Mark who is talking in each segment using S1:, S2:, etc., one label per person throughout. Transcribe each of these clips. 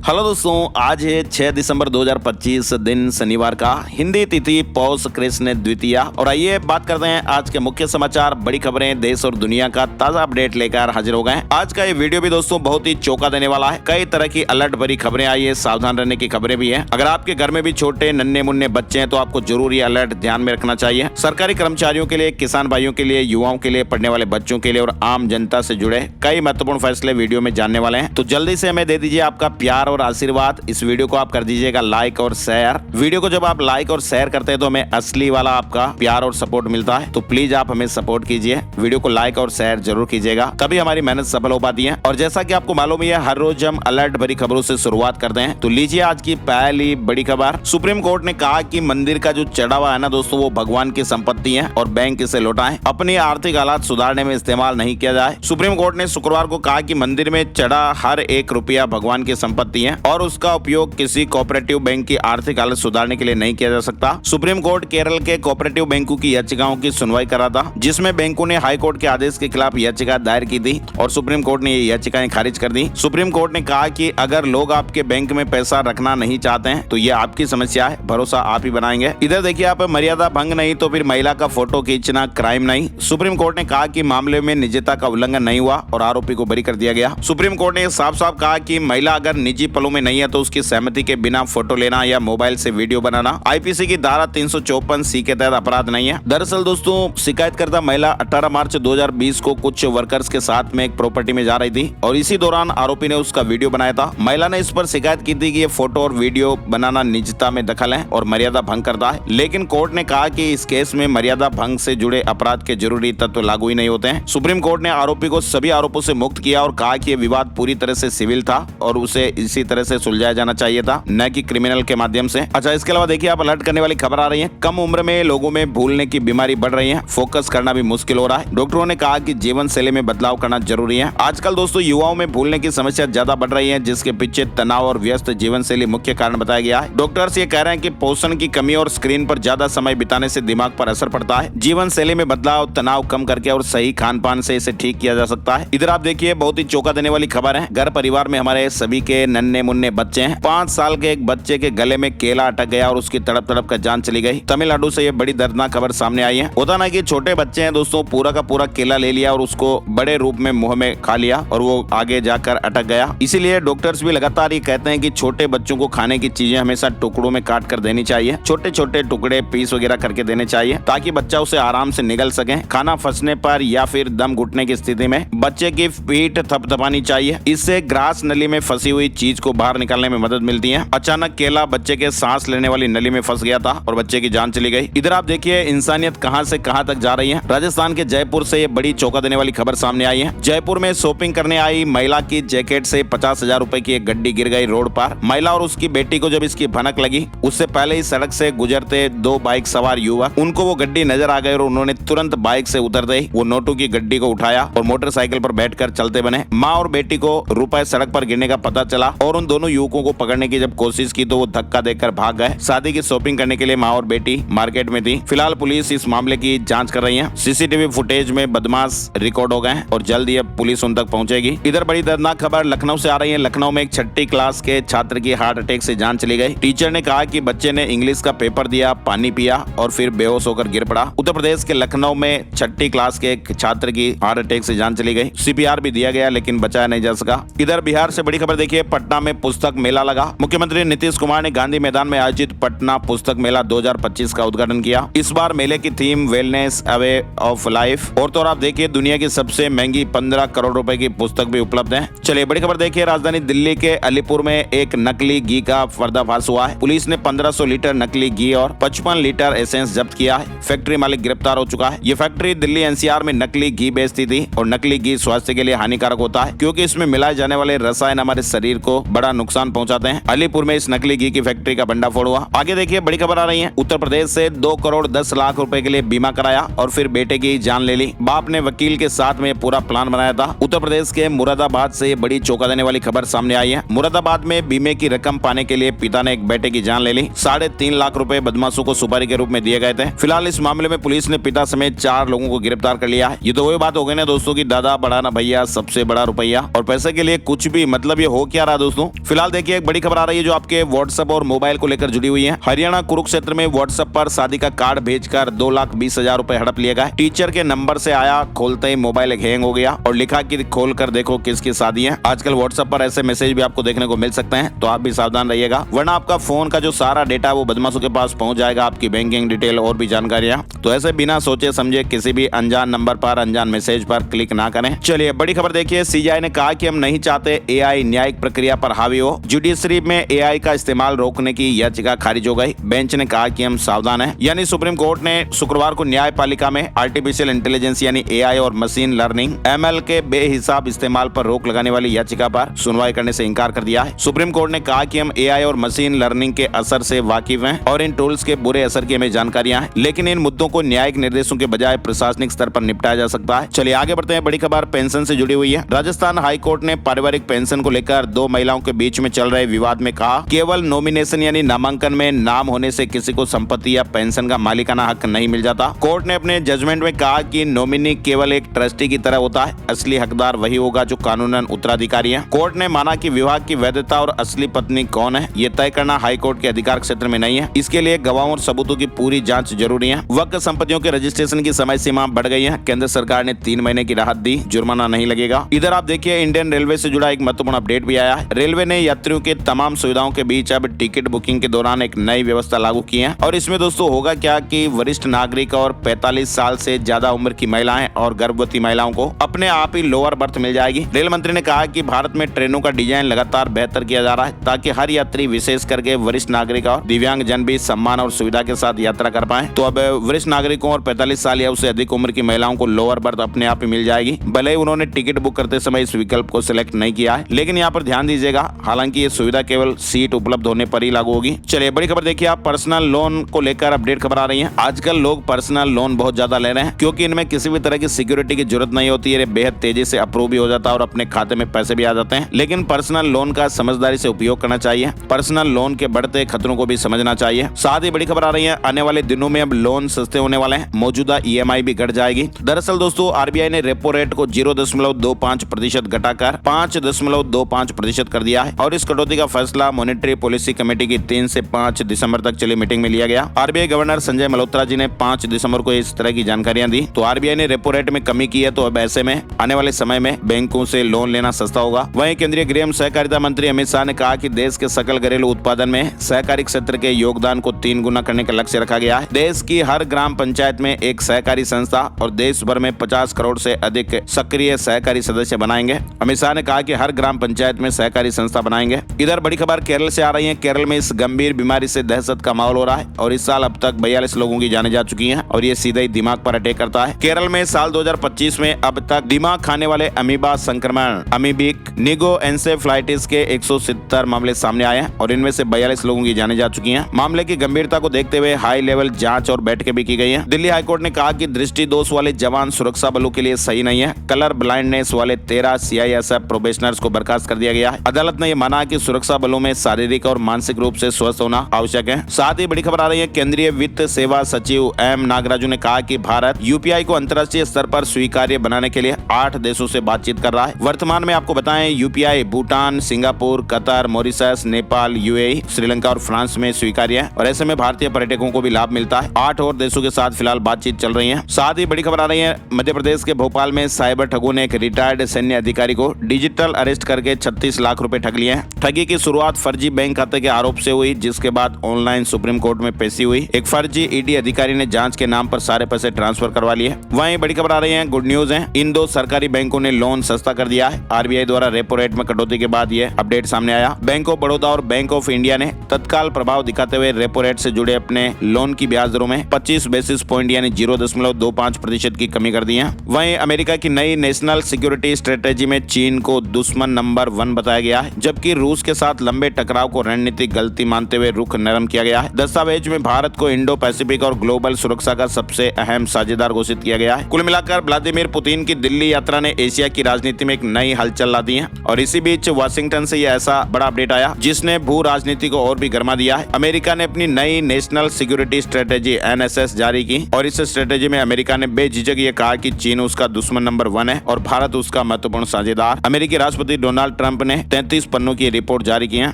S1: Hello दोस्तों, आज है 6 दिसंबर 2025 दिन शनिवार का। हिंदी तिथि पौष कृष्ण द्वितीया। और आइए बात करते हैं आज के मुख्य समाचार, बड़ी खबरें, देश और दुनिया का ताजा अपडेट लेकर हाजिर हो गए हैं। आज का ये वीडियो भी दोस्तों बहुत ही चौंका देने वाला है। कई तरह की अलर्ट भरी खबरें आई है, सावधान रहने की खबरें भी है। अगर आपके घर में भी छोटे नन्हे मुन्ने बच्चे हैं तो आपको जरूर ये अलर्ट ध्यान में रखना चाहिए। सरकारी कर्मचारियों के लिए, किसान भाइयों के लिए, युवाओं के लिए, पढ़ने वाले बच्चों के लिए और आम जनता से जुड़े कई महत्वपूर्ण फैसले वीडियो में जानने वाले हैं। तो जल्दी से हमें दे दीजिए आपका प्यार और आशीर्वाद। इस वीडियो को आप कर दीजिएगा लाइक और शेयर। वीडियो को जब आप लाइक और शेयर करते हैं तो हमें असली वाला आपका प्यार और सपोर्ट मिलता है। तो प्लीज आप हमें सपोर्ट कीजिए, वीडियो को लाइक और शेयर जरूर कीजिएगा, तभी हमारी मेहनत सफल हो पाती है। और जैसा कि आपको मालूम ही है, हर रोज हम अलर्ट भरी खबरों से शुरुआत करते हैं। तो लीजिए आज की पहली बड़ी खबर। सुप्रीम कोर्ट ने कहा कि मंदिर का जो चढ़ावा है ना दोस्तों, वो भगवान की संपत्ति है और बैंक इसे लौटाएं। अपनी आर्थिक हालात सुधारने में इस्तेमाल नहीं किया जाए। सुप्रीम कोर्ट ने शुक्रवार को कहा कि मंदिर में चढ़ा हर एक रुपया भगवान की संपत्ति है और उसका उपयोग किसी कोऑपरेटिव बैंक की आर्थिक हालत सुधारने के लिए नहीं किया जा सकता। सुप्रीम कोर्ट केरल के कोऑपरेटिव बैंकों की याचिकाओं की सुनवाई कर रहा था, जिसमें बैंकों ने हाई कोर्ट के आदेश के खिलाफ याचिका दायर की थी और सुप्रीम कोर्ट ने ये याचिकाएं खारिज कर दी। सुप्रीम कोर्ट ने कहा कि अगर लोग आपके बैंक में पैसा रखना नहीं चाहते हैं तो ये आपकी समस्या है, भरोसा आप ही बनाएंगे। इधर देखिए आप, मर्यादा भंग नहीं तो फिर महिला का फोटो खींचना क्राइम नहीं। सुप्रीम कोर्ट ने कहा कि मामले में निजता का उल्लंघन नहीं हुआ और आरोपी को बरी कर दिया गया। सुप्रीम कोर्ट ने साफ साफ कहा कि महिला अगर निजी पलों में नहीं है तो उसकी सहमति के बिना फोटो लेना या मोबाइल से वीडियो बनाना आईपीसी की धारा 354 सी के तहत अपराध नहीं है। दरअसल दोस्तों, शिकायतकर्ता महिला 18 मार्च 2020 को कुछ वर्कर्स के साथ में एक प्रॉपर्टी में जा रही थी और इसी दौरान आरोपी ने उसका वीडियो बनाया था। महिला ने इस पर शिकायत की थी कि ये फोटो और वीडियो बनाना निजता में दखल है और मर्यादा भंग करता है, लेकिन कोर्ट ने कहा कि इस केस में मर्यादा भंग से जुड़े अपराध के जरूरी तत्व लागू ही नहीं होते हैं। सुप्रीम कोर्ट ने आरोपी को सभी आरोपों से मुक्त किया और कहा कि ये विवाद पूरी तरह से सिविल था और उसे इसी तरह से सुलझाया जाना चाहिए था, न कि क्रिमिनल के माध्यम से। अच्छा, इसके अलावा देखिए आप, अलर्ट करने वाली खबर आ रही है। कम उम्र में लोगों में भूलने की बीमारी बढ़ रही है, फोकस करना भी मुश्किल हो रहा है। डॉक्टरों ने कहा कि जीवन शैली में बदलाव करना जरूरी है। आजकल दोस्तों युवाओं में भूलने की समस्या ज्यादा बढ़ रही है, जिसके पीछे तनाव और व्यस्त जीवन शैली मुख्य कारण बताया गया है। डॉक्टर्स ये कह रहे हैं कि पोषण की कमी और स्क्रीन पर ज्यादा समय बिताने से दिमाग पर असर पड़ता है। जीवन शैली में बदलाव तनाव कम करके और सही खान पान से इसे ठीक किया जा सकता है। इधर आप देखिए, बहुत ही चौंका देने वाली खबर है। घर परिवार में हमारे सभी के नन्हे मुन्ने बच्चे हैं। 5 साल के एक बच्चे के गले में केला अटक गया और उसकी तड़प तड़प कर जान चली गई। तमिलनाडु से ये बड़ी दर्दनाक खबर सामने आई है। होता ना कि छोटे बच्चे हैं दोस्तों, पूरा का पूरा केला ले लिया और उसको बड़े रूप में मुंह में खा लिया और वो आगे जाकर अटक गया। इसीलिए डॉक्टर्स भी लगातार ये कहते हैं कि छोटे बच्चों को खाने की चीजें हमेशा टुकड़ों में काट कर देनी चाहिए। छोटे छोटे टुकड़े पीस वगैरह करके देने चाहिए ताकि बच्चा उसे आराम से निगल सके। खाना फंसने पर या फिर दम घुटने की स्थिति में बच्चे की पीठ थपथपानी चाहिए। इससे ग्रास नली में फंसी हुई चीज को बाहर निकालने में मदद मिलती है। अचानक केला बच्चे के सांस लेने वाली नली में फंस गया था और बच्चे की जान चली गई। इधर आप देखिए, इंसानियत कहां से कहां तक जा रही है। राजस्थान के जयपुर से ये बड़ी चौंका देने वाली खबर सामने आई है। जयपुर में शॉपिंग करने आई महिला की जैकेट से 50,000 रुपए की एक गड्डी गिर गई रोड पर। महिला और उसकी बेटी को जब इसकी भनक लगी, उससे पहले ही सड़क से गुजरते 2 बाइक सवार युवक, उनको वो गड्डी नजर आ गई और उन्होंने तुरंत बाइक से उतरते ही वो नोटों की गड्डी को उठाया और मोटरसाइकिल पर बैठकर चलते बने। माँ और बेटी को रुपए सड़क पर गिरने का पता चला और उन दोनों युवकों को पकड़ने की जब कोशिश की तो वो धक्का देकर भाग गए। शादी की शॉपिंग करने के लिए माँ और बेटी मार्केट में थी। फिलहाल पुलिस इस मामले की जांच कर रही है। सीसीटीवी फुटेज में बदमाश रिकॉर्ड हो गए और जल्द ही अब पुलिस उन तक पहुंचेगी। इधर बड़ी दर्दनाक खबर लखनऊ से आ रही है। लखनऊ में एक 6ठी क्लास के छात्र की हार्ट अटैक से जान चली गई। टीचर ने कहा कि बच्चे ने इंग्लिश का पेपर दिया, पानी पिया और फिर बेहोश होकर गिर पड़ा। उत्तर प्रदेश के लखनऊ में 6ठी क्लास के एक छात्र की हार्ट अटैक से जान चली गई। सीपीआर भी दिया गया लेकिन बचाया नहीं जा सका। इधर बिहार से बड़ी खबर देखिए, पटना में पुस्तक मेला लगा। मुख्यमंत्री नीतीश कुमार ने गांधी मैदान में आयोजित पटना पुस्तक मेला 2025 का उद्घाटन किया। इस बार मेले की theme wellness away of life. और तो आप देखिए, दुनिया की सबसे महंगी 15 करोड़ रुपए की पुस्तक भी उपलब्ध है। चलिए बड़ी खबर देखिए, राजधानी दिल्ली के अलीपुर में एक नकली घी का पर्दाफाश हुआ है। पुलिस ने 1500 लीटर नकली घी और 55 लीटर एसेंस जब्त किया है। फैक्ट्री मालिक गिरफ्तार हो चुका है। ये फैक्ट्री दिल्ली एनसीआर में नकली घी बेचती थी और नकली घी स्वास्थ्य के लिए हानिकारक होता है क्योंकि इसमें मिलाए जाने वाले रसायन हमारे शरीर को बड़ा नुकसान पहुंचाते हैं। अलीपुर में इस नकली घी की फैक्ट्री का भंडाफोड़ हुआ। आगे देखिए, बड़ी खबर आ रही है। उत्तर प्रदेश से 2 करोड़ 10 लाख रुपए के लिए बीमा कराया और फिर बेटे की जान ले ली। बाप ने वकील के साथ में पूरा प्लान बनाया था। उत्तर प्रदेश के मुरादाबाद से बड़ी चौंका देने वाली खबर सामने आई है। मुरादाबाद में बीमे की रकम पाने के लिए पिता ने एक बेटे की जान ले ली। 3.5 लाख रुपए बदमाशों को सुपारी के रूप में दिए गए थे। फिलहाल इस मामले में पुलिस ने पिता समेत 4 लोगों को गिरफ्तार कर लिया है। ये तो वही बात हो गई ना दोस्तों की दादा बड़ा ना भैया सबसे बड़ा रुपया, और पैसे के लिए कुछ भी, मतलब ये हो क्या रहा दोस्तों। दोस्तों फिलहाल देखिए एक बड़ी खबर आ रही है जो आपके व्हाट्सएप और मोबाइल को लेकर जुड़ी हुई है। हरियाणा कुरुक्षेत्र में व्हाट्सएप पर शादी का कार्ड भेजकर 2,20,000 रुपए हड़प लिए गए। टीचर के नंबर से आया, खोलते ही मोबाइल हैंग हो गया और लिखा कि खोल कर देखो किसकी शादी है। आजकल व्हाट्सएप पर ऐसे मैसेज भी आपको देखने को मिल सकते हैं, तो आप भी सावधान रहिएगा, वरना आपका फोन का जो सारा डेटा वो बदमाशों के पास पहुंच जाएगा, आपकी बैंकिंग डिटेल और भी जानकारियां। तो ऐसे बिना सोचे समझे किसी भी अनजान नंबर पर, अनजान मैसेज पर क्लिक ना करें। चलिए बड़ी खबर देखिए, सीजीआई ने कहा कि हम नहीं चाहते एआई न्यायिक प्रक्रिया पर हावी हो। जुडिशरी में एआई का इस्तेमाल रोकने की याचिका खारिज हो गई। बेंच ने कहा कि हम सावधान हैं। यानी सुप्रीम कोर्ट ने शुक्रवार को न्यायपालिका में आर्टिफिशियल इंटेलिजेंस यानी एआई और मशीन लर्निंग एमएल के बेहिसाब इस्तेमाल पर रोक लगाने वाली याचिका पर सुनवाई करने से इनकार कर दिया है। सुप्रीम कोर्ट ने कहा कि हम एआई और मशीन लर्निंग के असर से वाकिफ हैं और इन टूल्स के बुरे असर की हमें जानकारियां हैं, लेकिन इन मुद्दों को न्यायिक निर्देशों के बजाय प्रशासनिक स्तर पर निपटाया जा सकता है। चलिए आगे बढ़ते हैं। बड़ी खबर पेंशन से जुड़ी हुई है। राजस्थान हाई कोर्ट ने पारिवारिक पेंशन को लेकर दो महिलाओं के बीच में चल रहे विवाद में कहा, केवल नॉमिनेशन यानी नामांकन में नाम होने से किसी को संपत्ति या पेंशन का मालिकाना हक नहीं मिल जाता। कोर्ट ने अपने जजमेंट में कहा कि नॉमिनी केवल एक ट्रस्टी की तरह होता है, असली हकदार वही होगा जो कानूनन उत्तराधिकारी है। कोर्ट ने माना कि विवाह की वैधता और असली पत्नी कौन है ये तय करना हाई कोर्ट के अधिकार क्षेत्र में नहीं है। इसके लिए गवाहों और सबूतों की पूरी जांच जरूरी है। वक्फ संपत्तियों के रजिस्ट्रेशन की समय सीमा बढ़ गई है। केंद्र सरकार ने 3 महीने की राहत दी, जुर्माना नहीं लगेगा। इधर आप देखिए इंडियन रेलवे से जुड़ा एक महत्वपूर्ण अपडेट भी आया है। रेलवे ने यात्रियों के तमाम सुविधाओं के बीच अब टिकट बुकिंग के दौरान एक नई व्यवस्था लागू की है। और इसमें दोस्तों होगा क्या कि वरिष्ठ नागरिक और 45 साल से ज्यादा उम्र की महिलाएं और गर्भवती महिलाओं को अपने आप ही लोअर बर्थ मिल जाएगी। रेल मंत्री ने कहा कि भारत में ट्रेनों का डिजाइन लगातार बेहतर किया जा रहा है ताकि हर यात्री विशेष करके वरिष्ठ नागरिक और दिव्यांग जन भी सम्मान और सुविधा के साथ यात्रा कर पाए। तो अब वरिष्ठ नागरिकों और 45 साल या उससे अधिक उम्र की महिलाओं को लोअर बर्थ अपने आप ही मिल जाएगी। भले ही उन्होंने टिकट बुक करते समय इस विकल्प को सिलेक्ट नहीं किया है, लेकिन यहाँ पर ध्यान दीजिएगा, हालांकि ये सुविधा केवल सीट उपलब्ध होने पर ही लागू होगी। चलिए बड़ी खबर देखिए, आप पर्सनल लोन को लेकर अपडेट खबर आ रही है। आजकल लोग पर्सनल लोन बहुत ज्यादा ले रहे हैं क्योंकि इनमें किसी भी तरह की सिक्योरिटी की जरूरत नहीं होती है, बेहद तेजी से अप्रूव भी हो जाता है और अपने खाते में पैसे भी आ जाते हैं। लेकिन पर्सनल लोन का समझदारी से उपयोग करना चाहिए। पर्सनल लोन के बढ़ते खतरों को भी समझना चाहिए। साथ ही बड़ी खबर आ रही है, आने वाले दिनों में अब लोन सस्ते होने वाले हैं, मौजूदा ईएमआई भी घट जाएगी। दरअसल दोस्तों आरबीआई ने रेपो रेट को 0.25% घटाकर 5.25% कर दिया है और इस कटौती का फैसला मॉनेटरी पॉलिसी कमेटी की 3 से 5 दिसंबर तक चली मीटिंग में लिया गया। आरबीआई गवर्नर संजय मल्होत्रा जी ने 5 दिसंबर को इस तरह की जानकारियां दी। तो आरबीआई ने रेपो रेट में कमी की है, तो अब ऐसे में आने वाले समय में बैंकों से लोन लेना सस्ता होगा। वहीं केंद्रीय गृह एवं सहकारिता मंत्री अमित शाह ने कहा कि देश के सकल घरेलू उत्पादन में सहकारी क्षेत्र के योगदान को 3 गुना करने का लक्ष्य रखा गया है। देश की हर ग्राम पंचायत में एक सहकारी संस्था और देश भर में 50 करोड़ से अधिक सक्रिय सहकारी सदस्य बनाएंगे। अमित शाह ने कहा कि हर ग्राम पंचायत में सहकारी संस्था बनाएंगे। इधर बड़ी खबर केरल से आ रही है। केरल में इस गंभीर बीमारी से दहशत का माहौल हो रहा है और इस साल अब तक 42 लोगों की जानें जा चुकी हैं और ये सीधे ही दिमाग पर अटैक करता है। केरल में साल 2025 में अब तक दिमाग खाने वाले अमीबा संक्रमण अमीबिक निगोएन्सेफ्लाइटिस के 170 मामले सामने आए हैं और इनमें से 42 लोगों की जानें जा चुकी हैं। मामले की गंभीरता को देखते हुए हाई लेवल जांच और बैठकें भी की गई हैं। दिल्ली हाईकोर्ट ने कहा कि दृष्टि दोष वाले जवान सुरक्षा बलों के लिए सही नहीं है। कलर ब्लाइंडनेस वाले 13 सीआईएसएफ प्रोबेशनर्स को बर्खास्त कर दिया गया है। अदालत ने यह माना कि सुरक्षा बलों में शारीरिक और मानसिक रूप से स्वस्थ होना आवश्यक है। साथ ही बड़ी खबर आ रही है, केंद्रीय वित्त सेवा सचिव एम नागराजू ने कहा कि भारत यूपीआई को अंतर्राष्ट्रीय स्तर पर स्वीकार्य बनाने के लिए 8 देशों से बातचीत कर रहा है। वर्तमान में आपको बताएं UPI Bhutan, Singapore, Qatar, Mauritius, Nepal, UAE, Sri Lanka और फ्रांस में स्वीकार्य है और ऐसे में भारतीय पर्यटकों को भी लाभ मिलता है। 8 और देशों के साथ फिलहाल बातचीत चल रही है। साथ ही बड़ी खबर आ रही है, मध्य प्रदेश के भोपाल में साइबर ठगों ने एक रिटायर्ड सैन्य अधिकारी को डिजिटल अरेस्ट करके 36 लाख रुपए ठग लिए हैं। ठगी की शुरुआत फर्जी बैंक खाते के आरोप से हुई, जिसके बाद ऑनलाइन सुप्रीम कोर्ट में पेशी हुई। एक फर्जी ईडी अधिकारी ने जांच के नाम पर सारे पैसे ट्रांसफर करवा लिए। वहीं बड़ी खबर आ रही है, गुड न्यूज है, इन 2 सरकारी बैंकों ने लोन सस्ता कर दिया है। आरबीआई द्वारा रेपो रेट में कटौती के बाद यह अपडेट सामने आया। बैंक ऑफ बड़ौदा और बैंक ऑफ इंडिया ने तत्काल प्रभाव दिखाते हुए रेपो रेट से जुड़े अपने लोन की ब्याज दरों में 25 बेसिस पॉइंट यानी 0.25% की कमी कर दी है। वहीं अमेरिका की नई नेशनल सिक्योरिटी स्ट्रेटेजी में चीन को दुश्मन नंबर 1 बताया गया है, जबकि रूस के साथ लंबे टकराव को रणनीतिक गलती मानते हुए रुख नरम किया गया है। दस्तावेज में भारत को इंडो पैसिफिक और ग्लोबल सुरक्षा का सबसे अहम साझेदार घोषित किया गया है। कुल मिलाकर व्लादिमीर पुतिन की दिल्ली यात्रा ने एशिया की राजनीति में एक नई हलचल ला दी है और इसी बीच वाशिंगटन से यह ऐसा बड़ा अपडेट आया जिसने भू राजनीति को और भी गर्मा दिया है। अमेरिका ने अपनी नई नेशनल सिक्योरिटी स्ट्रेटेजी NSS जारी की और इस स्ट्रेटेजी में अमेरिका ने बेझिझक ये कहा कि चीन उसका दुश्मन नंबर 1 है और भारत उसका महत्वपूर्ण साझेदार। अमेरिकी राष्ट्रपति डोनाल्ड ट्रंप ने 33 पन्नों की रिपोर्ट जारी की है।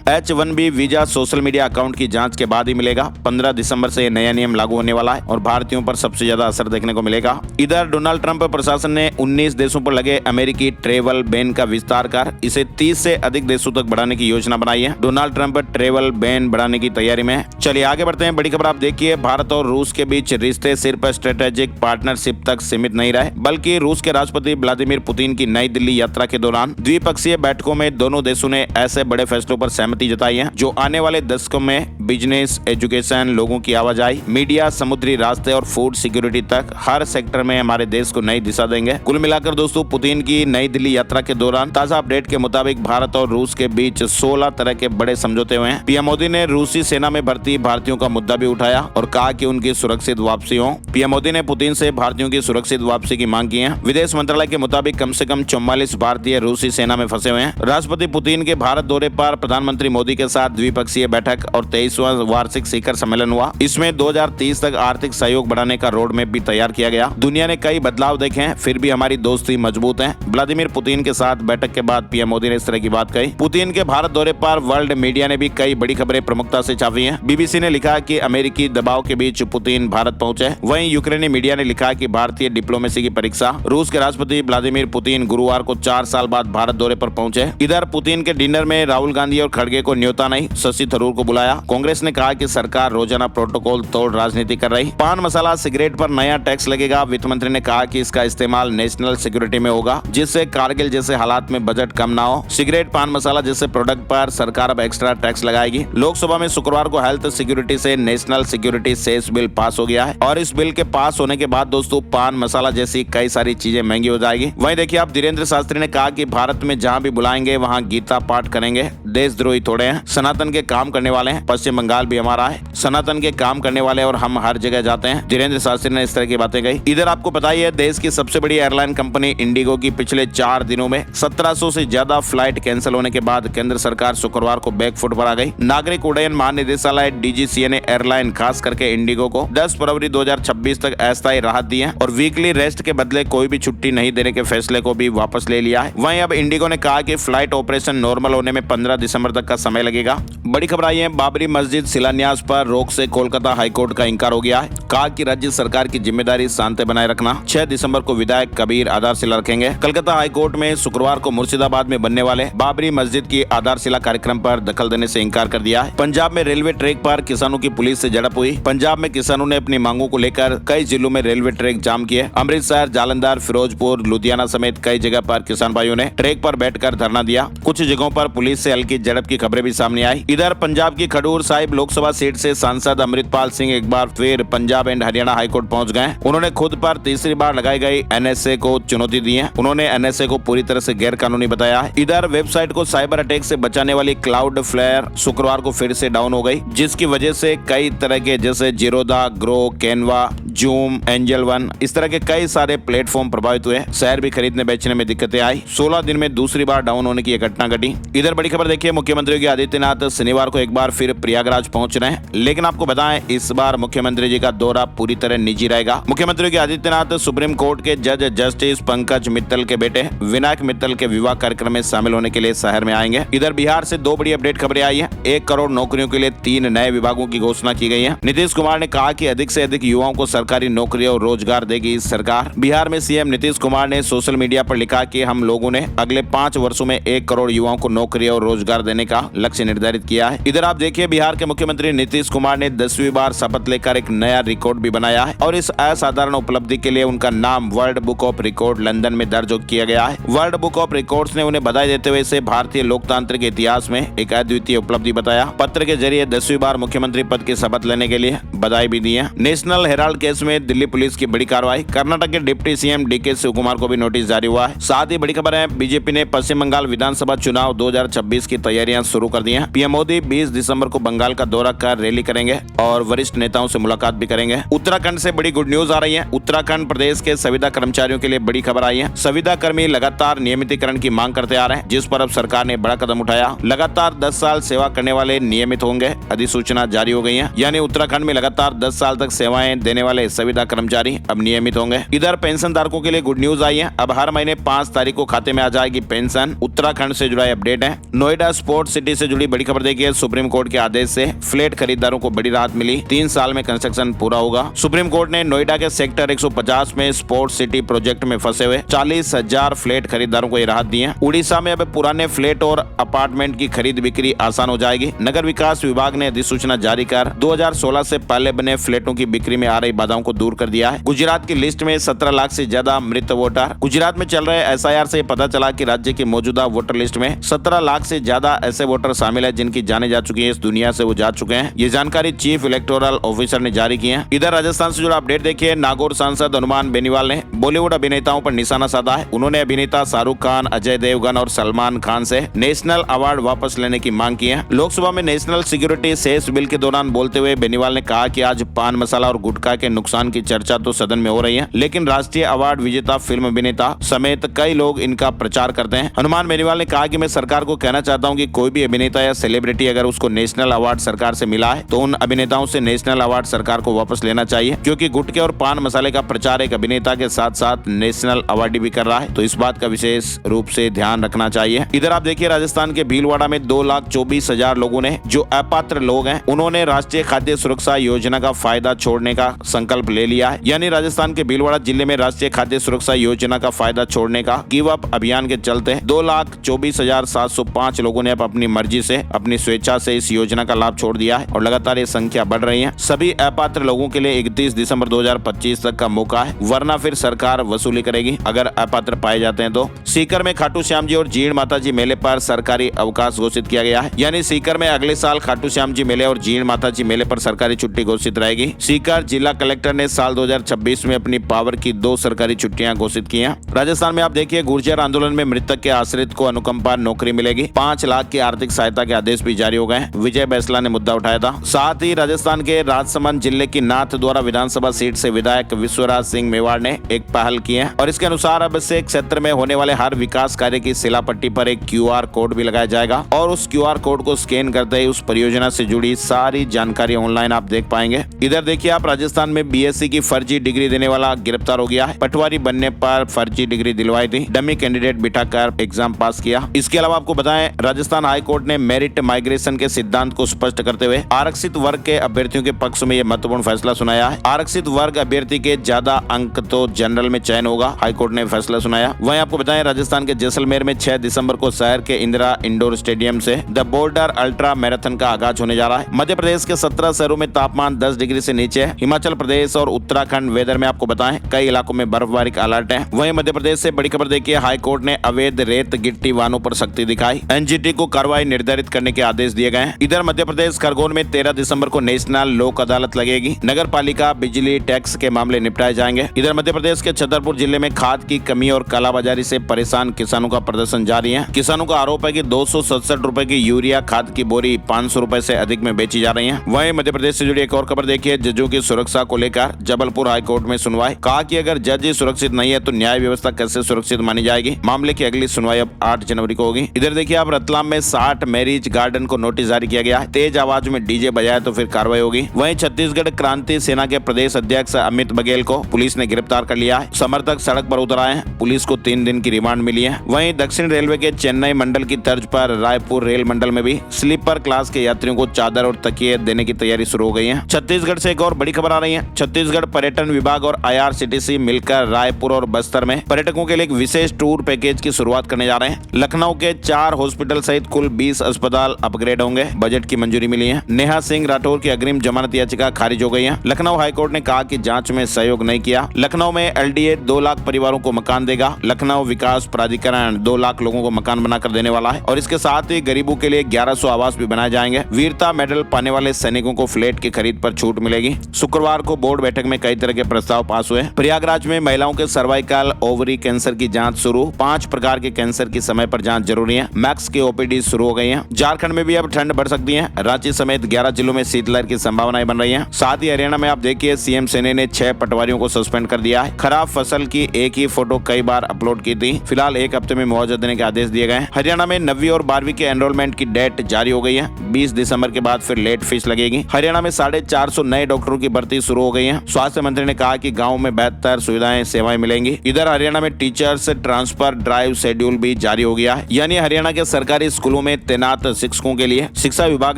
S1: H-1B visa social media account की जांच के बाद ही मिलेगा। 15 दिसंबर से नया नियम लागू होने वाला है और भारतीयों पर सबसे ज्यादा असर देखने को मिलेगा। इधर डोनाल्ड ट्रंप प्रशासन ने 19 देशों पर लगे अमेरिकी ट्रेवल बैन का विस्तार कर इसे 30 से अधिक देशों तक बढ़ाने की योजना बनाई है। डोनाल्ड ट्रंप ट्रेवल बैन बढ़ाने की तैयारी में है। चलिए आगे बढ़ते हैं। बड़ी खबर आप देखिए, भारत और रूस के बीच रिश्ते सिर्फ स्ट्रेटेजिक पार्टनरशिप तक सीमित नहीं रहे, बल्कि रूस के राष्ट्रपति व्लादिमीर पुतिन की नई दिल्ली यात्रा के दौरान द्विपक्षीय बैठकों में दोनों देशों ने ऐसे बड़े फैसलों पर सहमति जताई है जो आने वाले दशकों में बिजनेस, एजुकेशन, लोगों की आवाजाही, मीडिया, समुद्री रास्ते और फूड सिक्योरिटी तक हर सेक्टर में हमारे देश को नई दिशा देंगे। कुल मिलाकर दोस्तों, पुतिन की नई दिल्ली यात्रा के दौरान ताजा अपडेट के मुताबिक भारत और रूस के बीच 16 तरह के बड़े समझौते हुए हैं। पीएम मोदी ने रूसी सेना में भर्ती भारतीयों का मुद्दा भी उठाया और कहा कि उनकी सुरक्षित वापसी हो। पीएम मोदी ने पुतिन से भारतीयों की सुरक्षित वापसी की मांग की है। विदेश मंत्रालय के मुताबिक कम से कम 44 भारतीय रूसी सेना में फंसे हुए हैं। राष्ट्रपति पुतिन के भारत दौरे पर प्रधानमंत्री मोदी के साथ द्विपक्षीय बैठक और 23वां वार्षिक शिखर सम्मेलन हुआ। इसमें 2030 तक आर्थिक सहयोग बढ़ाने का रोड मैप भी तैयार किया गया। दुनिया ने कई बदलाव देखे हैं, फिर भी हमारी दोस्ती मजबूत है। व्लादिमीर पुतिन के साथ बैठक के बाद पीएम मोदी ने इस तरह की बात कही। पुतिन के भारत दौरे पर वर्ल्ड मीडिया ने भी कई बड़ी खबरें प्रमुखता से छापी हैं। बीबीसी ने लिखा कि अमेरिकी दबाव के बीच पुतिन भारत पहुंचे। वहीं यूक्रेनी मीडिया ने लिखा कि भारतीय डिप्लोमेसी की परीक्षा। रूस के राष्ट्रपति व्लादिमीर पुतिन गुरुवार को 4 साल बाद भारत दौरे पर पहुंचे। इधर पुतिन के डिनर में राहुल गांधी और खड़गे को न्योता नहीं, शशि थरूर को बुलाया। कांग्रेस ने कहा कि सरकार रोजाना प्रोटोकॉल तोड़ राजनीति कर रही। पान मसाला सिगरेट पर नया टैक्स लगेगा। वित्त मंत्री ने कहा कि इसका इस्तेमाल नेशनल सिक्योरिटी में होगा, जिससे कारगिल जैसे हालात में बजट कम ना हो। सिगरेट, पान मसाला जैसे प्रोडक्ट पर सरकार अब एक्स्ट्रा टैक्स लगाएगी। लोकसभा में शुक्रवार को हेल्थ सिक्योरिटी से national security cess bill pass हो गया है और इस बिल के पास होने के बाद दोस्तों पान मसाला जैसी कई सारी चीजें महंगी हो जाएगी। वहीं देखिए आप, धीरेन्द्र शास्त्री ने कहा कि भारत में जहां भी बुलाएंगे वहां गीता पाठ करेंगे। देशद्रोही थोड़े हैं, सनातन के काम करने वाले हैं। पश्चिम बंगाल भी हमारा है, सनातन के काम करने वाले और हम हर जगह जाते हैं। धीरेन्द्र शास्त्री ने इस तरह की बातें कही। इधर आपको बताइए, देश की सबसे बड़ी एयरलाइन कंपनी इंडिगो की पिछले 4 दिनों में 1700 से ज्यादा फ्लाइट कैंसिल होने के बाद केंद्र सरकार शुक्रवार को बैकफुट पर आ गई। नागरिक उड्डयन महानिदेशालय DGCA ने एयरलाइन खास करके इंडिगो को 10 फरवरी 2026 तक अस्थायी राहत दी है और वीकली रेस्ट के बदले कोई भी छुट्टी नहीं देने के फैसले को भी वापस ले लिया है। वहीं अब इंडिगो ने कहा कि फ्लाइट ऑपरेशन नॉर्मल होने में 15 दिसंबर तक का समय लगेगा। बड़ी खबर आई है, बाबरी मस्जिद शिलान्यास पर रोक से कोलकाता हाईकोर्ट का इंकार हो गया है। कहा कि राज्य सरकार की जिम्मेदारी शांति बनाए रखना। 6 दिसंबर को विधायक कबीर आधारशिला रखेंगे। कलकत्ता हाईकोर्ट में शुक्रवार को मुर्शिदाबाद में बनने वाले बाबरी मस्जिद की आधारशिला कार्यक्रम पर दखल देने से इंकार कर दिया है। पंजाब में रेलवे ट्रैक पर किसानों की पुलिस से झड़प हुई। पंजाब में किसानों ने अपनी मांगों को लेकर कई जिलों में रेलवे ट्रैक जाम किए। अमृतसर, जालंधर, फिरोजपुर, लुधियाना समेत कई जगह पर किसान भाइयों ने ट्रैक पर बैठकर धरना दिया। कुछ जगहों पर पुलिस से हल्की झड़प की खबरें भी सामने आई। इधर पंजाब की खडूर साहिब लोकसभा सीट से सांसद अमृतपाल सिंह एक बार फिर पंजाब एंड हरियाणा हाईकोर्ट पहुंच गए। उन्होंने खुद पर तीसरी बार लगाई गई NSA को चुनौती दी है। उन्होंने NSA को पूरी तरह से गैर कानूनी बताया है। इधर वेबसाइट को साइबर अटैक से बचाने वाली क्लाउड फ्लेयर शुक्रवार को फिर से डाउन हो गई, जिसकी वजह से कई तरह के जैसे Zerodha, grow, Canva, zoom, angel one, इस तरह के कई सारे प्लेटफॉर्म प्रभावित हुए। शेयर भी खरीदने बेचने में दिक्कतें आई। 16 दिन में दूसरी बार डाउन होने की घटना घटी। इधर बड़ी खबर देखिए, मुख्यमंत्री योगी आदित्यनाथ शनिवार को एक बार फिर प्रयागराज पहुंच रहे हैं, लेकिन आपको बताएं इस बार मुख्यमंत्री जी का दौरा पूरी तरह निजी रहेगा। मुख्यमंत्री योगी आदित्यनाथ सुप्रीम कोर्ट के जज जस्टिस पंकज मित्तल के बेटे विनायक मित्तल के विवाह कार्यक्रम में शामिल होने के लिए शहर में आएंगे। इधर बिहार से 2 बड़ी अपडेट खबरें आई है। 1 करोड़ नौकरियों के लिए 3 नए विभागों की घोषणा की गई है। नीतीश कुमार ने कहा कि अधिक से अधिक युवाओं को सरकारी नौकरी और रोजगार देगी सरकार। बिहार में सीएम नीतीश कुमार ने सोशल मीडिया पर लिखा कि हम लोगों ने अगले 5 वर्षों में 1 करोड़ युवाओं को नौकरी और रोजगार देने का लक्ष्य निर्धारित किया है। इधर आप देखिए, बिहार के मुख्यमंत्री नीतीश कुमार ने 10वीं बार शपथ लेकर एक नया रिकॉर्ड भी बनाया है और इस असाधारण उपलब्धि के लिए उनका नाम world book of record London में दर्ज किया गया है। वर्ल्ड बुक ऑफ रिकॉर्ड्स ने उन्हें बधाई देते हुए इसे भारतीय लोकतांत्रिक इतिहास में एक अद्वितीय उपलब्धि बताया। पत्र के जरिए 10वीं बार मुख्यमंत्री पद की शपथ लेने के लिए बधाई भी दी है। नेशनल हेराल्ड केस में दिल्ली पुलिस की बड़ी कार्रवाई। कर्नाटक के डिप्टी सीएम DK शिवकुमार को भी नोटिस जारी हुआ है। साथ ही बड़ी खबर है, बीजेपी ने पश्चिम बंगाल विधानसभा चुनाव 2026 की तैयारियां शुरू कर दी हैं। पीएम मोदी 20 दिसंबर को बंगाल का दौरा कर रैली करेंगे और वरिष्ठ नेताओं से मुलाकात भी करेंगे। उत्तराखंड से बड़ी गुड न्यूज आ रही है। उत्तराखंड प्रदेश के संविदा कर्मचारियों के लिए बड़ी खबर आई है। संविदा कर्मी लगातार नियमितीकरण की मांग करते आ रहे हैं, जिस पर अब सरकार ने बड़ा कदम उठाया। लगातार 10 साल सेवा करने वाले नियमित होंगे। अधिसूचना जारी हो गई है, यानी उत्तराखंड में लगातार 10 साल तक सेवाएं देने वाले संविदा कर्मचारी अब नियमित होंगे। इधर पेंशन धारकों के लिए गुड न्यूज आई है। अब हर महीने 5 तारीख को खाते में आ जाएगी पेंशन। उत्तराखंड से जुड़े जुड़ा अपडेट है। नोएडा स्पोर्ट्स सिटी से जुड़ी बड़ी खबर देखिए। सुप्रीम कोर्ट के आदेश से फ्लैट खरीदारों को बड़ी राहत मिली, 3 साल में कंस्ट्रक्शन पूरा होगा। सुप्रीम कोर्ट ने नोएडा के सेक्टर 150 में स्पोर्ट्स सिटी प्रोजेक्ट में फंसे हुए 40,000 फ्लैट खरीदारों को ये राहत दी है। उड़ीसा में अब पुराने फ्लैट और अपार्टमेंट की खरीद बिक्री आसान हो जाएगी। नगर विकास विभाग ने अधिसूचना जारी कर 2016 से पहले बने फ्लैटों की बिक्री में आ रही बाधाओं को दूर कर दिया है। गुजरात की लिस्ट में 17 लाख से ज्यादा मृत वोटर। गुजरात में चल रहे SIR से पता चला कि राज्य की मौजूदा वोटर लिस्ट में 17 लाख से ज्यादा ऐसे वोटर शामिल है जिनकी जाने जा चुकी है, इस दुनिया से वो जा चुके हैं। ये जानकारी चीफ इलेक्टोरल ऑफिसर ने जारी की है। इधर राजस्थान से जुड़ा अपडेट देखिए। नागौर सांसद हनुमान बेनीवाल ने बॉलीवुड अभिनेताओं पर निशाना साधा है। उन्होंने अभिनेता शाहरुख खान, अजय देवगन और सलमान खान से नेशनल अवार्ड वापस लेने की मांग की है। लोकसभा में नेशनल सिक्योरिटी सेस बिल के दौरान बोलते हुए बेनीवाल ने कहा कि आज पान मसाला और गुटखा के नुकसान की चर्चा तो सदन में हो रही है, लेकिन राष्ट्रीय अवार्ड विजेता फिल्म अभिनेता समेत कई लोग इनका प्रचार करते हैं। हनुमान बेनीवाल ने कहा कि मैं सरकार को कहना चाहता हूं कि कोई भी अभिनेता या सेलिब्रिटी अगर उसको नेशनल अवार्ड सरकार से मिला है तो उन अभिनेताओं से नेशनल अवार्ड सरकार को वापस लेना चाहिए, क्योंकि गुटखे और पान मसाले का प्रचार एक अभिनेता के साथ साथ नेशनल अवार्डी भी कर रहा है, तो इस बात का विशेष रूप से ध्यान रखना चाहिए। इधर आप देखिए राजस्थान के भीलवाड़ा में 2,24,000 लोगों ने, जो अपात्र लोग हैं, उन्होंने राष्ट्रीय खाद्य सुरक्षा योजना का फायदा छोड़ने का संकल्प ले लिया है। यानी राजस्थान के भीलवाड़ा जिले में राष्ट्रीय खाद्य सुरक्षा योजना का फायदा छोड़ने का गिव अप अभियान के चलते 2,24,705 लोगों ने अपनी मर्जी से, अपनी स्वेच्छा से इस योजना का लाभ छोड़ दिया है और लगातार ये संख्या बढ़ रही है। सभी अपात्र लोगों के लिए 31 दिसंबर 2025 तक का मौका है, वरना फिर सरकार वसूली करेगी अगर अपात्र पाए जाते हैं तो। सीकर में खाटू श्याम जी और जीण माता जी मेले पर सरकारी अवकाश घोषित किया गया है। यानी सीकर में अगले साल खाटू श्याम जी मेले और जीण माता जी मेले पर सरकारी छुट्टी घोषित रहेगी। सीकर जिला कलेक्टर ने साल 2026 में अपनी पावर की 2 सरकारी छुट्टियां घोषित की हैं। राजस्थान में आप देखिए गुर्जर आंदोलन में मृतक के आश्रित को अनुकंपा नौकरी मिलेगी। 5 लाख की आर्थिक सहायता के आदेश भी जारी हो गए। विजय बैसला ने मुद्दा उठाया था। साथ ही राजस्थान के राजसमंद जिले की नाथद्वारा विधानसभा सीट से विधायक विश्वराज सिंह मेवाड़ ने एक पहल की है और इसके अनुसार अब से क्षेत्र में होने वाले हर विकास कार्य की शिलापट्टी पर एक QR कोड भी लगाया जाएगा और उस QR कोड को स्कैन करते ही उस परियोजना से जुड़ी सारी जानकारी ऑनलाइन आप देख पाएंगे। इधर देखिए आप राजस्थान में BSc की फर्जी डिग्री देने वाला गिरफ्तार हो गया है। पटवारी बनने पर फर्जी डिग्री दिलवाई थी, डमी कैंडिडेट बिठाकर एग्जाम पास किया। इसके अलावा आपको बताएं राजस्थान हाई कोर्ट ने मेरिट माइग्रेशन के सिद्धांत को स्पष्ट करते हुए आरक्षित वर्ग के अभ्यर्थियों के पक्ष में यह महत्वपूर्ण फैसला सुनाया है। आरक्षित वर्ग अभ्यर्थी के ज्यादा अंक तो जनरल में चयन होगा, हाईकोर्ट ने फैसला सुनाया। वहीं आपको बताएं राजस्थान के जैसलमेर में 6 दिसंबर को शहर के इंदिरा इंडोर स्टेडियम से द बॉर्डर अल्ट्रा मैराथन का आगाज होने जा रहा है। मध्य प्रदेश के 17 शहरों में तापमान 10 डिग्री से नीचे है। हिमाचल प्रदेश और उत्तराखंड वेदर में आपको बताएं कई इलाकों में बर्फबारी का अलर्ट है। वहीं मध्य प्रदेश से बड़ी खबर देखिए, हाई कोर्ट ने अवैध रेत गिट्टी वाहनों पर सख्ती दिखाई। NGT को कार्रवाई निर्धारित करने के आदेश दिए गए हैं। इधर मध्य प्रदेश खरगोन में 13 दिसंबर को नेशनल लोक अदालत लगेगी। नगर पालिका बिजली टैक्स के मामले निपटाए जाएंगे। इधर मध्य प्रदेश के छतरपुर जिले में खाद की कमी और कालाबाजारी से परेशान किसानों का प्रदर्शन जारी है। किसानों का आरोप है कि 267 रुपए की यूरिया खाद की बोरी 500 रुपए से अधिक में बेची जा रही है। वहीं मध्य प्रदेश से जुड़ी एक और खबर देखिए, जजों की सुरक्षा को लेकर जबलपुर हाईकोर्ट में सुनवाई। कहा कि अगर जज ही सुरक्षित नहीं है तो न्याय व्यवस्था कैसे सुरक्षित मानी जाएगी। मामले की अगली सुनवाई अब 8 जनवरी को होगी। इधर देखिए आप रतलाम में 60 मैरिज गार्डन को नोटिस जारी किया गया है। तेज आवाज में डीजे बजाए तो फिर कार्रवाई होगी। वहीं छत्तीसगढ़ क्रांति सेना के प्रदेश अध्यक्ष अमित बघेल को पुलिस ने गिरफ्तार कर लिया है। समर्थक सड़क पर उतर आए हैं। पुलिस को 3 दिन की रिमांड मिली है। वहीं दक्षिण रेलवे के चेन्नई मंडल की तर्ज पर रायपुर रेल मंडल में भी स्लीपर क्लास के यात्रियों को चादर और तकिए देने की तैयारी शुरू हो गई है। छत्तीसगढ़ से एक और बड़ी खबर आ रही है। छत्तीसगढ़ पर्यटन विभाग और IRCTC मिलकर रायपुर और बस्तर में पर्यटकों के लिए एक विशेष टूर पैकेज की शुरुआत करने जा रहे हैं। लखनऊ के 4 हॉस्पिटल सहित कुल 20 अस्पताल अपग्रेड होंगे। बजट की मंजूरी मिली है। नेहा सिंह राठौर की अग्रिम जमानत याचिका खारिज हो गई है। लखनऊ हाईकोर्ट ने कहा कि जांच में सहयोग नहीं किया। लखनऊ में LDA 2 लाख परिवारों को मकान देगा। लखनऊ विकास प्राधिकरण 2 लाख लोगों को मकान बनाकर देने वाला है और इसके साथ ही गरीबों के लिए 1100 आवास भी बनाए जाएंगे। वीरता मेडल पाने वाले सैनिकों को फ्लैट की खरीद पर छूट मिलेगी। शुक्रवार को बोर्ड बैठक में कई तरह के प्रस्ताव पास हुए। प्रयागराज में महिलाओं के सर्वाइकल ओवरी कैंसर की जांच शुरू। 5 प्रकार के कैंसर की समय पर जांच जरूरी है। मैक्स की OPD शुरू हो गई है। झारखंड में भी अब ठंड बढ़ सकती है। रांची समेत 11 जिलों में शीतलहर की संभावनाएं बन रही हैं। साथ ही हरियाणा में आप देखिए CM सेने ने 6 पटवारियों को सस्पेंड कर दिया है। खराब फसल की एक ही फोटो कई बार अपलोड की थी। फिलहाल 1 हफ्ते में मुआवजा देने के आदेश दिए गए। हरियाणा में 9वीं और 12वीं के एनरोलमेंट की डेट जारी हो गई है। 20 दिसंबर के बाद फिर लेट फीस लगेगी। हरियाणा में 450 नए डॉक्टरों की भर्ती शुरू हो गई है। स्वास्थ्य मंत्री ने कहा कि गाँव में बेहतर सुविधाएं सेवाएं मिलेंगी। इधर हरियाणा में टीचर्स ट्रांसफर ड्राइव शेड्यूल भी जारी हो गया है। यानी हरियाणा के सरकारी स्कूलों में तैनात शिक्षकों के लिए शिक्षा विभाग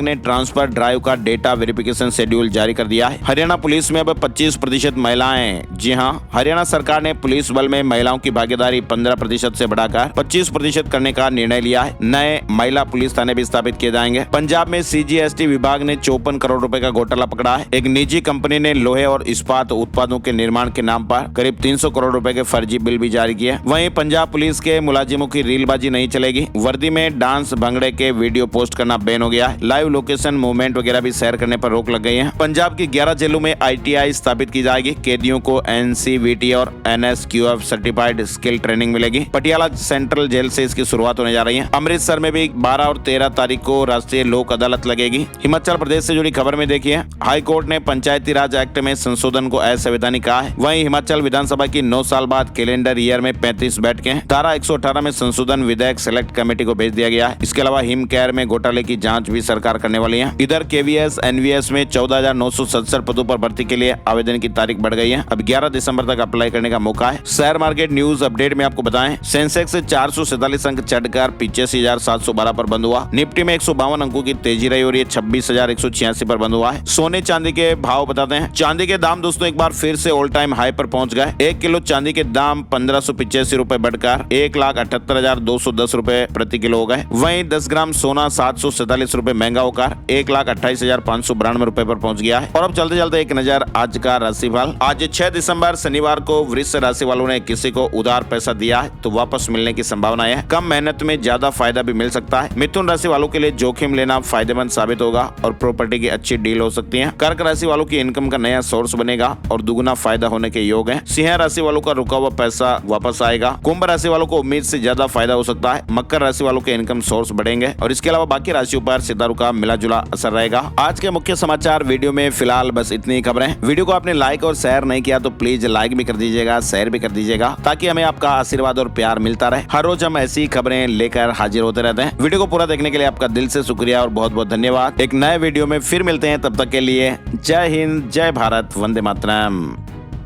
S1: ने ट्रांसफर ड्राइव का डेटा वेरिफिकेशन शेड्यूल जारी कर दिया है। हरियाणा पुलिस में अब 25% महिलाएं। जी हां, हरियाणा सरकार ने पुलिस बल में महिलाओं की भागीदारी 15% से बढ़ाकर 25% करने का निर्णय लिया है। नए महिला पुलिस थाने भी स्थापित किए जाएंगे। पंजाब में CGST विभाग ने 54 करोड़ रुपए का घोटाला पकड़ा है। एक निजी कंपनी ने लोहे और इस्पात उत्पादों के निर्माण के नाम पर करीब 300 करोड़ रुपए के फर्जी बिल भी जारी किए। वहीं पंजाब पुलिस के मुलाजिमों की रीलबाजी नहीं चलेगी। वर्दी में डांस भंगड़े के वीडियो पोस्ट करना बैन हो गया है। लाइव लोकेशन मूवमेंट वगैरह भी शेयर करने पर रोक लग गई है। पंजाब की 11 जेलों में ITI स्थापित की जाएगी। कैदियों को NCVT और NSQF सर्टिफाइड स्किल ट्रेनिंग मिलेगी। पटियाला सेंट्रल जेल से इसकी शुरुआत होने जा रही है। अमृतसर में भी 12 और 13 तारीख को राष्ट्रीय लोक अदालत लगेगी। हिमाचल प्रदेश से जुड़ी खबर में देखिए, हाई कोर्ट ने पंचायती राज एक्ट में संशोधन को असंवैधानिक कहा है। वहीं हिमाचल विधानसभा की 9 साल बाद कैलेंडर ईयर में 35 बैठकें। धारा 118 में संशोधन विधेयक सेलेक्ट कमेटी को भेज दिया गया है। इसके अलावा हिम केयर में घोटाले की जांच भी सरकार करने वाली है। इधर KVS NVS में 14,977 पदों पर भर्ती के लिए आवेदन की तारीख बढ़ गई है। अब 11 दिसंबर तक अप्लाई करने का मौका है। शेयर मार्केट न्यूज अपडेट में आपको बताएं, सेंसेक्स 447 अंक चढ़कर 85,712 पर बंद हुआ। निफ्टी में 152 अंकों की तेजी रही और ये 26,186 पर बंद हुआ है। सोने चांदी के भाव बताते हैं। चांदी के दाम दोस्तों एक बार फिर से ऑल टाइम हाई पर पहुंच गए। 1 किलो चांदी के दाम 1,585 रुपए बढ़कर 1,78,210 रुपए प्रति किलो हो गए। वहीं 10 ग्राम सोना 747 रुपए महंगा होकर 1,28,592 रुपए पर पहुंच गया है। और अब चलते चलते एक नजर आज का राशिफल। आज 6 दिसंबर शनिवार को वृश्चिक राशि वालों ने किसी को उधार पैसा दिया है तो वापस मिलने की संभावना है। कम मेहनत में ज्यादा फायदा भी मिल सकता है। मिथुन राशि वालों के लिए जोखिम लेना फायदेमंद साबित होगा और प्रॉपर्टी की अच्छी डील हो सकती है। कर्क राशि वालों की इनकम का नया सोर्स बनेगा और दुगुना फायदा होने के योग है। सिंह राशि वालों का रुका हुआ पैसा वापस आएगा। कुंभ राशि वालों को उम्मीद से ज्यादा फायदा हो सकता है। मकर राशि वालों के इनकम सोर्स बढ़ेंगे और इसके अलावा बाकी राशियों पर सितारों का मिला जुला असर रहेगा। आज के मुख्य समाचार वीडियो में फिलहाल बस इतनी ही खबरें। वीडियो को आपने लाइक और शेयर नहीं किया तो प्लीज लाइक भी कर दीजिएगा, शेयर भी कर दीजिएगा ताकि हमें आपका आशीर्वाद और प्यार मिलता रहे। हर रोज हम ऐसी खबरें लेकर हाजिर होते रहते हैं। वीडियो को पूरा देखने के लिए आपका दिल से शुक्रिया और बहुत बहुत धन्यवाद। एक नए वीडियो में फिर मिलते हैं, तब तक के लिए जय हिंद, जय भारत, वंदे मातरम।